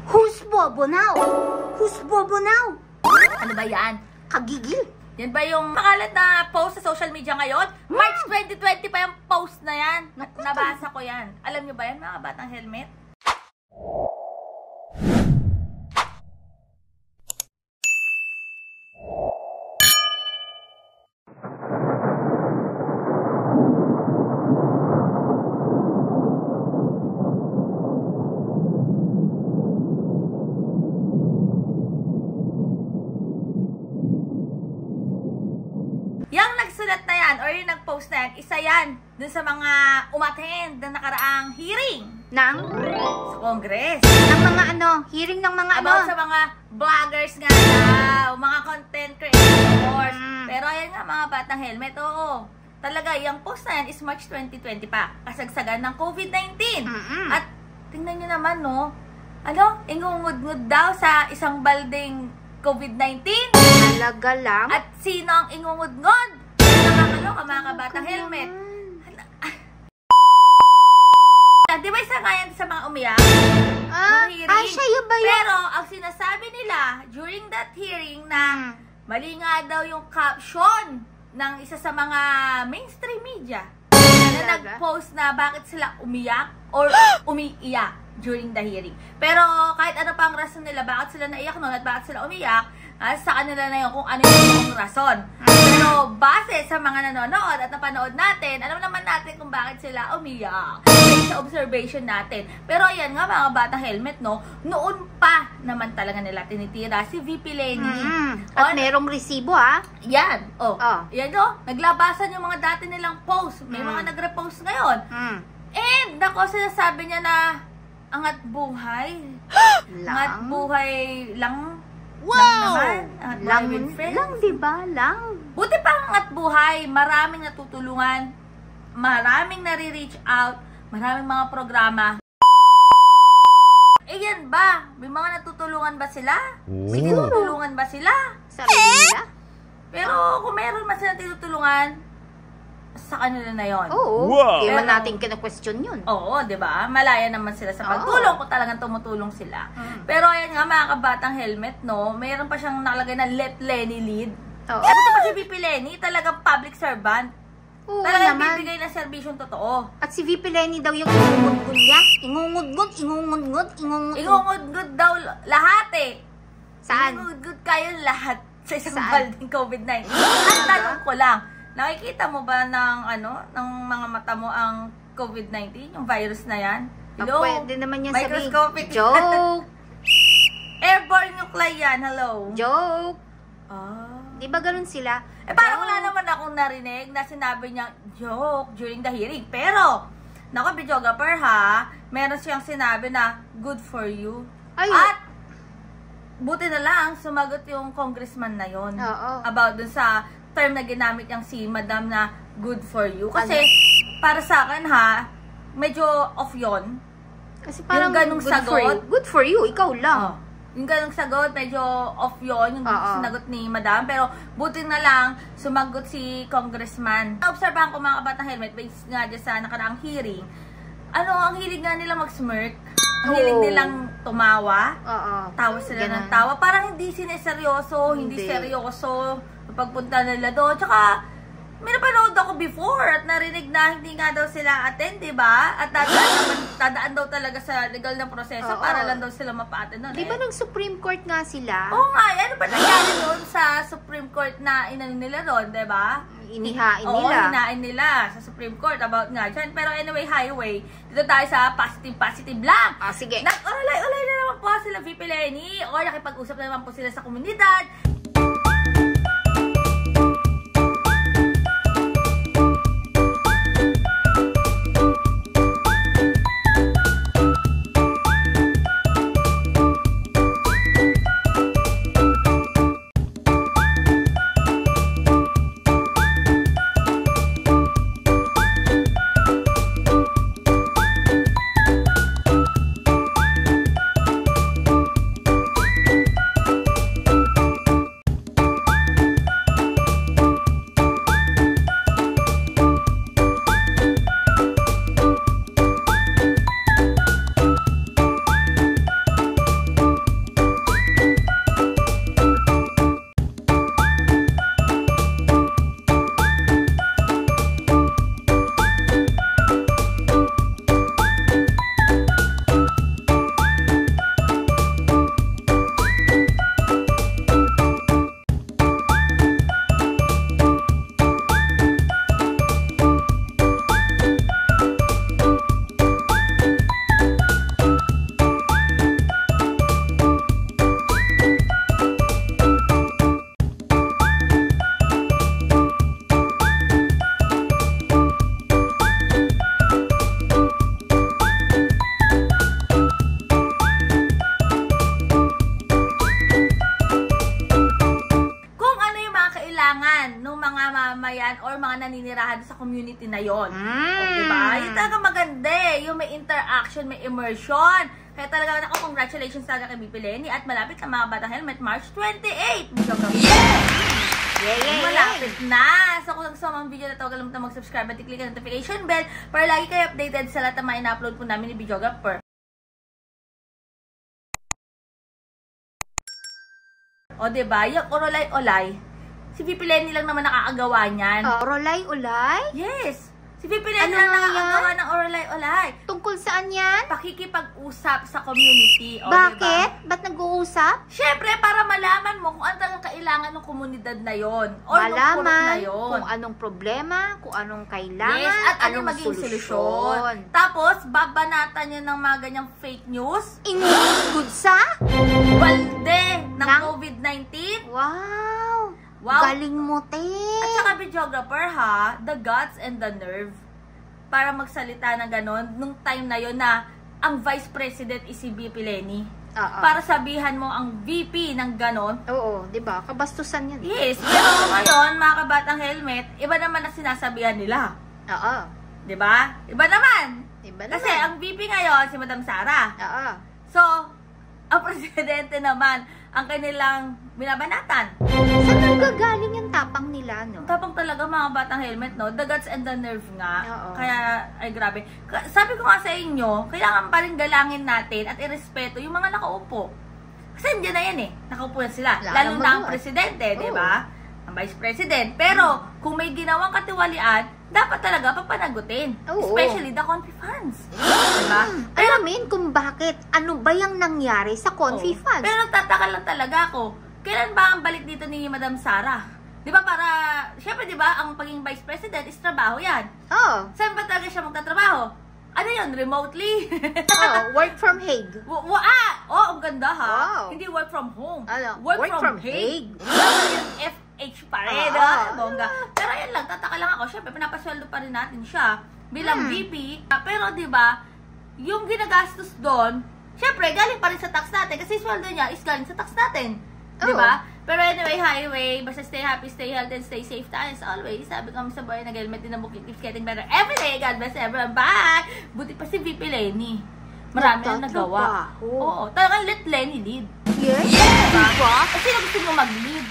Who's bobo now? Who's bobo now? Ano ba yan? Kagigil. Yan ba yung makalat na post sa social media ngayon? March 2020 pa yung post na yan. Nabasa ko yan. Alam nyo ba yan, mga batang helmet? Yung nagsulat na yan, or yung nag-post na yan, isa yan dun sa mga umattend na nakaraang hearing Nang? sa Congress. Ng mga ano? Hearing ng mga About ano? sa mga vloggers nga daw, mga content creators. Pero ayan nga, mga batang helmet, oo. Talaga, yung post na yan is March 2020 pa. Kasagsagan ng COVID-19. At tingnan nyo naman, no? Ano? Ingungud-ngud daw sa isang balding COVID-19. Talaga lang? At sino ang ingungud-ngud? Nakakaloka, mga kabatang helmet. Di ba isa nga yan sa mga umiyak? Siya yun ba yun? Pero ang sinasabi nila during that hearing na mali nga daw yung caption ng isa sa mga mainstream media na nag-post na bakit sila umiyak or umiiyak during the hearing. Pero kahit ano pa ang rason nila, bakit sila naiyak nun at bakit sila umiyak, sa kanila na yun kung ano yung rason. Pero base sa mga nanonood at napanood natin, alam naman natin kung bakit sila umiyak. Sa observation natin. Pero ayan nga, mga batang helmet, no, noon pa naman talaga nila tinitira si VP Lenny. At merong resibo, ha? Yan. Yan, no. Naglabasan yung mga dati nilang post. May mga nagre-post ngayon. And, nako, sinasabi niya na angat buhay. Angat buhay lang. Wow! Lang, diba? Lang. Buti pa ang angat buhay. Maraming natutulungan. Maraming nare-reach out. Maraming mga programa. Eh yan ba? May mga natutulungan ba sila? May tinutulungan ba sila? Sarili nila? Pero kung meron man sila tinutulungan, sa kanila na yon. Oo. Wow. Hindi man natin kina-question yun. Oo, di ba? Malaya naman sila sa pagtulong kung talagang tumutulong sila. Pero ayan nga, mga kabatang helmet, no? Mayroon pa siyang nakalagay na Let Lenny Lead. Buti pa si VP Lenny, talagang public servant. Oo, talagang naman. bibigay na serbisyong totoo. At si VP Lenny daw yung ingungud-ngud niya. Ingungud-ngud. Ingungud-ngud daw lahat eh. Saan? Ingungud-ngud kayo lahat sa isang balding COVID-19. At tanong ko lang, nakikita mo ba ng ng mga mata mo ang COVID-19, yung virus na yan? Hello? Pwede naman yan sabihin. Microscopic. Joke. Airborne nuclei yan. Hello? Joke. Di ba ganun sila? Parang wala naman akong narinig na sinabi niya joke during the hearing. Pero, nako, videographer ha, meron siyang sinabi na good for you. At, buti na lang, sumagot yung congressman na yon about dun sa term na ginamit niyang si madam na good for you. Kasi, para sa akin ha, medyo off yon. Kasi parang yung ganong sagot. Good for you, ikaw lang. Yung ganong sagot, medyo off yon yung sinagot ni madam. Pero, buti na lang, sumagot si congressman. Naobserbahan ko mga kabatang helmet, based nga dyan sa nakaraang hearing, ang hilig nga nila mag-smirk. Ang hilig nilang tumawa. Tawa sila ng tawa. Parang hindi sineseryoso, hindi seryoso pagpunta nila doon. Tsaka, may napanood ako before at narinig na hindi nga daw sila attend, diba? At tadaan daw talaga sa legal na proseso para lang daw sila mapa-attend doon. Di ba nag-Supreme Court nga sila? Oo nga, ano ba nangyari doon sa Supreme Court na inano nila doon, diba? Inihain nila. Oo, hinain nila sa Supreme Court about nga dyan. Pero anyway, highway, dito tayo sa positive lang. Sige. Ulay na naman po sila VP Lenny o nakipag-usap na naman po sila sa komunidad. yan or mga naninirahan sa community na yon. Diba? Yung talaga maganda eh. Yung may interaction, may immersion. Kaya talaga ako, congratulations talaga kay BP Lenny at malapit ang mga Batang Helmet March 28. Malapit na! So kung gusto mo ang video na ito, kalimutan mag-subscribe at i-click ang notification bell para lagi kayo updated sa lahat ng mga ina-upload po namin ni Videographer. O diba, yung Orolay-Olay, si VP Lenny lang naman nakakagawa niyan. Orolay-Olay? Yes! Si VP Lenny lang nakakagawa ng Orolay-Olay. Tungkol saan yan? Pakikipag-usap sa community. O, Bakit? Diba? Ba't nag-uusap? Siyempre, para malaman mo kung ano talagang kailangan ng komunidad na yon or ng purok na yon. Kung anong problema, kung anong kailangan, yes, at anong maging solusyon. Tapos, babanatan niya ng mga ganyang fake news. Inugod sa? Balde ng COVID-19. Wow! Wow. Galing mo, te. At saka videographer ha, the guts and the nerve para magsalita ng ganon nung time na yon na ang Vice President is si VP Lenny. Para sabihan mo ang VP ng ganon. Oo, di ba? Kabastusan yan. Yes, pero ngayon, mga kabatang helmet, iba naman ang sinasabihan nila. Oo. Di ba? Iba naman. Iba naman. Kasi ang VP ngayon, si Madam Sara. Oo. So, ang presidente naman, ang kanilang binabanatan. Saan nanggagaling yung tapang nila, no? Tapang talaga mga batang helmet, no? The guts and the nerve nga. Oo. Kaya, ay grabe. Sabi ko nga sa inyo, kailangan pa rin galangin natin at irespeto yung mga nakaupo. Kasi hindi na yan eh. Nakaupo na sila. Lalo na ang presidente, di ba? Ang vice president. Pero, kung may ginawang katiwalian, dapat talaga papanagutin. Especially the Confi funds. Diba? Alamin kung bakit. Ano ba yung nangyari sa Confi funds? Pero nagtataka lang talaga ako. Kailan ba ang balik dito ni Madam Sara? Di ba para, syempre di ba, ang pagiging vice president is trabaho yan. Oo. Saan ba talaga siya magtatrabaho? Ano yun? Remotely? Work from Hague. Ang ganda ha. Wow. Hindi work from home. Ano? Work from Hague. FH pa rin, bongga. Pero yun lang, tataka lang ako. Syempre, pinapasweldo pa rin natin siya bilang VP. Pero di ba, yung ginagastos doon, syempre, galing pa rin sa tax natin kasi sweldo niya is galing sa tax natin. Di ba? Pero anyway, highway, basta stay happy, stay healthy, and stay safe tayo as always. Sabi ko sa boy, nag-helmet din ang bukit, keeps getting better every day. God bless everyone. Bye! Buti pa si VP Lenny. Marami ang nagawa. Oo. Talagang let Lenny lead. Yes? Diba? Kasi gusto mo mag-lead.